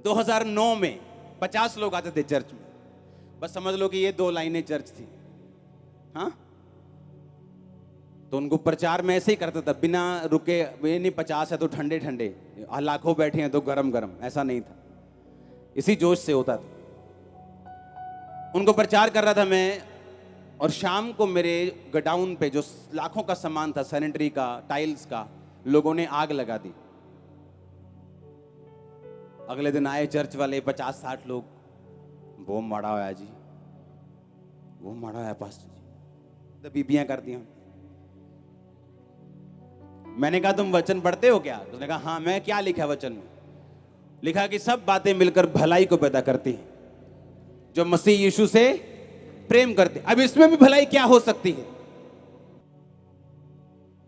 2009 में 50 लोग आते थे चर्च में। बस समझ लो कि ये 2 लाइनें चर्च थी। हाँ, तो उनको प्रचार में ऐसे ही करता था, बिना रुके। ये नहीं 50 है तो ठंडे ठंडे, लाखों बैठे हैं तो गरम गरम, ऐसा नहीं था। इसी जोश से होता था। उनको प्रचार कर रहा था मैं, और शाम को मेरे गोडाउन पे जो लाखों का सामान था, सैनिटरी का, टाइल्स का, लोगों ने आग लगा दी। अगले दिन आए चर्च वाले 50-60 लोग, बम मारा हुआ है जी, वो मारा है पास्टर जी, तो बीबियां कर दी। मैंने कहा तुम वचन पढ़ते हो क्या? उसने कहा हाँ। मैं क्या लिखा वचन में? लिखा कि सब बातें मिलकर भलाई को पैदा करती हैं जो मसीह यीशु से प्रेम करते। अब इसमें भी भलाई क्या हो सकती है?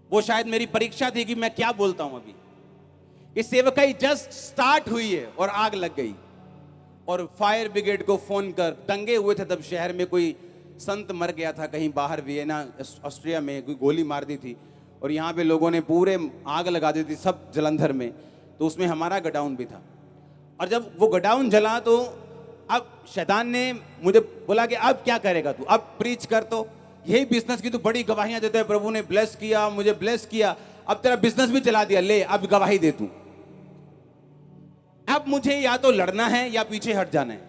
वो शायद मेरी परीक्षा थी कि मैं क्या बोलता हूं। अभी इस सेवकाई जस्ट स्टार्ट हुई है और आग लग गई, और फायर ब्रिगेड को फोन कर, टंगे हुए थे तब शहर में, कोई संत मर गया था कहीं बाहर, वियना ऑस्ट्रिया में, कोई गोली मार दी थी, और यहाँ पे लोगों ने पूरे आग लगा दी थी सब जलंधर में। तो उसमें हमारा गोडाउन भी था, और जब वो गोडाउन जला तो अब शैतान ने मुझे बोला कि अब क्या करेगा तू, अब प्रीच कर, तो यही बिजनेस की तो बड़ी गवाहियां देते हैं, प्रभु ने ब्लेस किया, मुझे ब्लेस किया, अब तेरा बिजनेस भी चला दिया, ले अब गवाही दे तू। अब मुझे या तो लड़ना है या पीछे हट जाना है।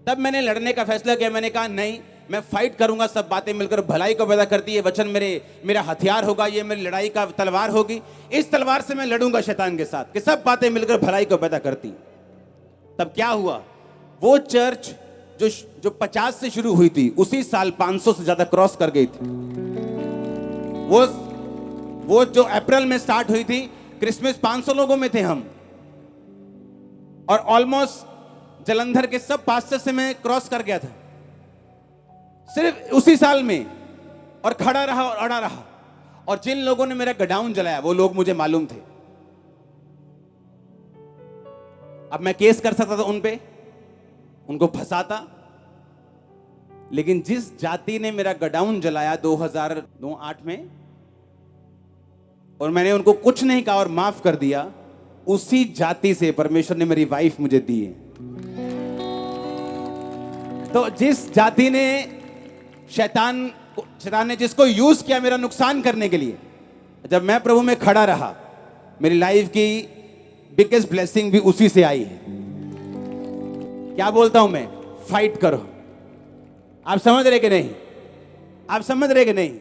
तब मैंने लड़ने का फैसला किया। मैंने कहा नहीं, मैं फाइट करूंगा, सब बातें मिलकर भलाई को पैदा करती है, वचन मेरा हथियार होगा, ये मेरी लड़ाई का तलवार होगी, इस तलवार से मैं लड़ूंगा शैतान के साथ कि सब बातें मिलकर भलाई को पैदा करती। तब क्या हुआ, वो चर्च जो 50 से शुरू हुई थी, उसी साल 500 से ज्यादा क्रॉस कर गई थी। वो जो अप्रैल में स्टार्ट हुई थी, क्रिसमस 500 लोगों में थे हम, और ऑलमोस्ट जलंधर के सब पास्टर से मैं क्रॉस कर गया था सिर्फ उसी साल में, और खड़ा रहा और अड़ा रहा। और जिन लोगों ने मेरा गोडाउन जलाया वो लोग मुझे मालूम थे। अब मैं केस कर सकता था उन पे, उनको फंसाता, लेकिन जिस जाति ने मेरा गोडाउन जलाया 2008 में, और मैंने उनको कुछ नहीं कहा और माफ कर दिया, उसी जाति से परमेश्वर ने मेरी वाइफ मुझे दी है। तो जिस जाति ने शैतान ने जिसको यूज किया मेरा नुकसान करने के लिए, जब मैं प्रभु में खड़ा रहा, मेरी लाइफ की बिगेस्ट ब्लेसिंग भी उसी से आई है। क्या बोलता हूं मैं? फाइट करो। आप समझ रहे कि नहीं? आप समझ रहे कि नहीं?